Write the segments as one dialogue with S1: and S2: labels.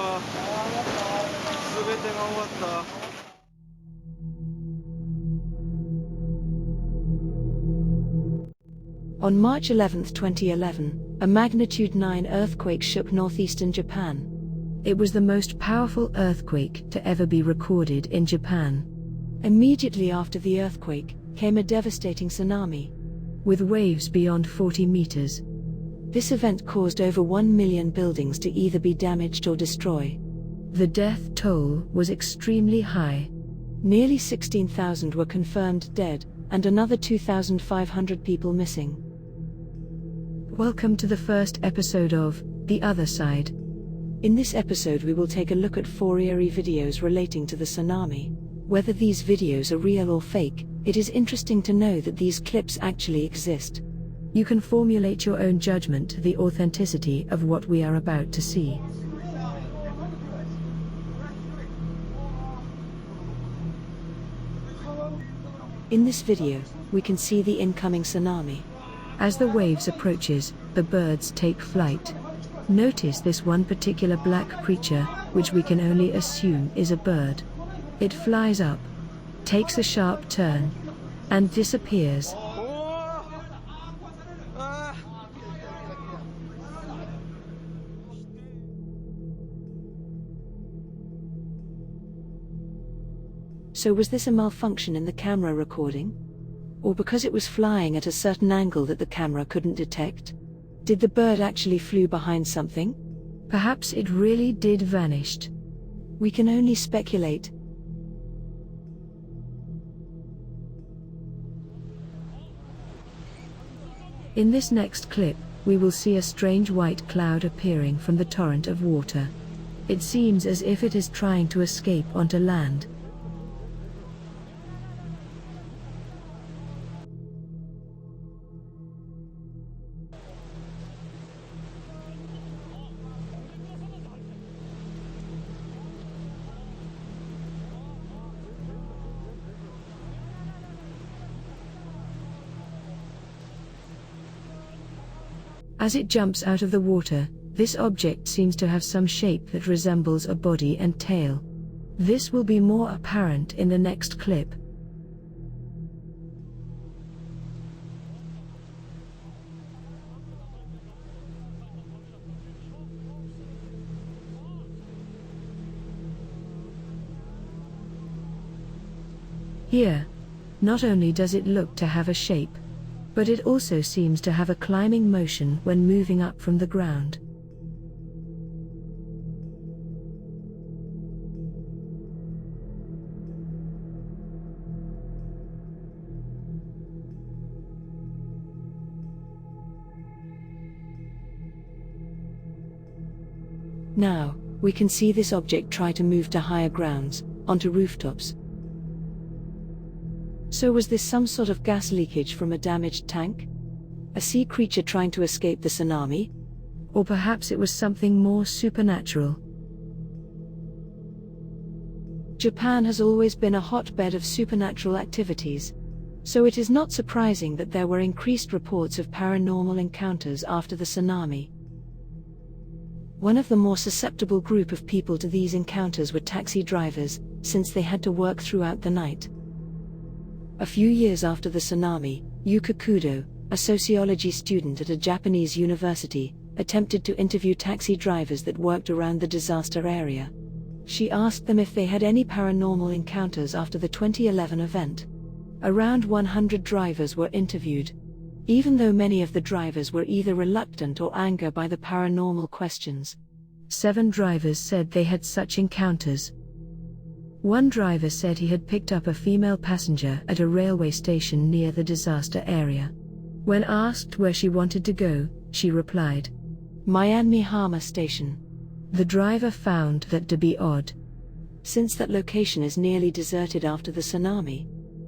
S1: 全てが終わった。
S2: On March 11, 2011, a magnitude 9 earthquake shook northeastern Japan. It was the most powerful earthquake to ever be recorded in Japan. Immediately after the earthquake, came a devastating tsunami, with waves beyond 40 meters. This event caused over 1 million buildings to either be damaged or destroyed. The death toll was extremely high. Nearly 16,000 were confirmed dead, and another 2,500 people missing. Welcome to the first episode of The Other Side. In this episode we will take a look at 4 eerie videos relating to the tsunami. Whether these videos are real or fake, it is interesting to know that these clips actually exist. You can formulate your own judgment to the authenticity of what we are about to see. In this video, we can see the incoming tsunami. As the waves approaches, the birds take flight. Notice this one particular black creature, which we can only assume is a bird. It flies up, takes a sharp turn, and disappears. So was this a malfunction in the camera recording? Or because it was flying at a certain angle that the camera couldn't detect? Did the bird actually flew behind something? Perhaps it really did vanished. We can only speculate. In this next clip, we will see a strange white cloud appearing from the torrent of water. It seems as if it is trying to escape onto land. As it jumps out of the water, this object seems to have some shape that resembles a body and tail. This will be more apparent in the next clip. Here, not only does it look to have a shape, but it also seems to have a climbing motion when moving up from the ground. Now, we can see this object try to move to higher grounds, onto rooftops. So was this some sort of gas leakage from a damaged tank? A sea creature trying to escape the tsunami? Or perhaps it was something more supernatural? Japan has always been a hotbed of supernatural activities, so it is not surprising that there were increased reports of paranormal encounters after the tsunami. One of the more susceptible group of people to these encounters were taxi drivers, since they had to work throughout the night. A few years after the tsunami, Yuka Kudo, a sociology student at a Japanese university, attempted to interview taxi drivers that worked around the disaster area. She asked them if they had any paranormal encounters after the 2011 event. Around 100 drivers were interviewed. Even though many of the drivers were either reluctant or angered by the paranormal questions, 7 drivers said they had such encounters. One driver said he had picked up a female passenger at a railway station near the disaster area. When asked where she wanted to go, she replied, "Myanmar station." The driver found that to be odd, since that location is nearly deserted after the tsunami.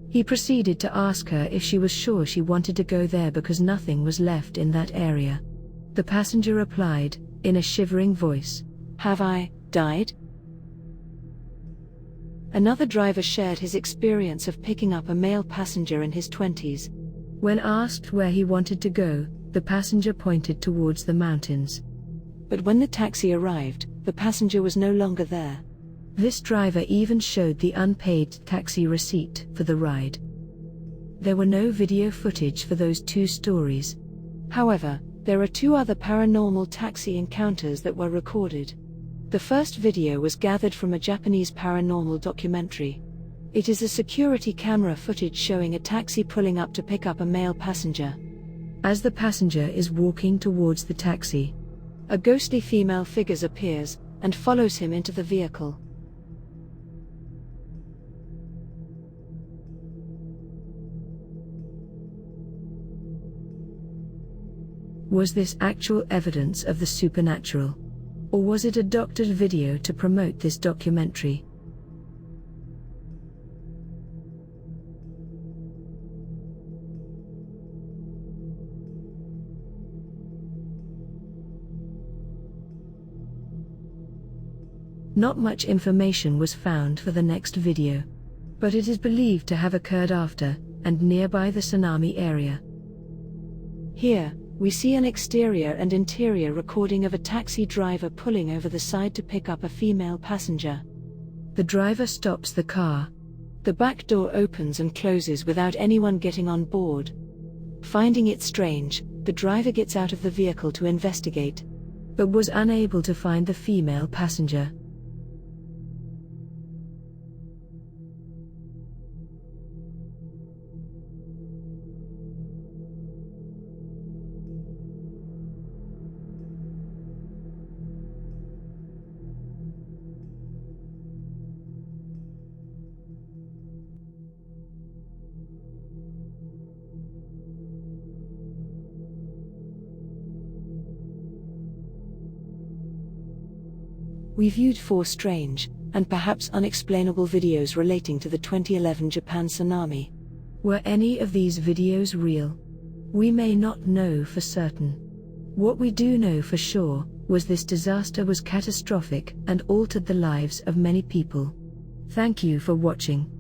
S2: He proceeded to ask her if she was sure she wanted to go there because nothing was left in that area. The passenger replied, in a shivering voice, "Have I died?" Another driver shared his experience of picking up a male passenger in his 20s. When asked where he wanted to go, the passenger pointed towards the mountains. But when the taxi arrived, the passenger was no longer there. This driver even showed the unpaid taxi receipt for the ride. There were no video footage for those two stories. However, there are two other paranormal taxi encounters that were recorded. The first video was gathered from a Japanese paranormal documentary. It is a security camera footage showing a taxi pulling up to pick up a male passenger. As the passenger is walking towards the taxi, a ghostly female figure appears and follows him into the vehicle. Was this actual evidence of the supernatural? Or was it a doctored video to promote this documentary? Not much information was found for the next video, but it is believed to have occurred after and nearby the tsunami area. Here, we see an exterior and interior recording of a taxi driver pulling over the side to pick up a female passenger. The driver stops the car. The back door opens and closes without anyone getting on board. Finding it strange, the driver gets out of the vehicle to investigate, but was unable to find the female passenger. We viewed 4 strange, and perhaps unexplainable videos relating to the 2011 Japan tsunami. Were any of these videos real? We may not know for certain. What we do know for sure was this disaster was catastrophic and altered the lives of many people. Thank you for watching.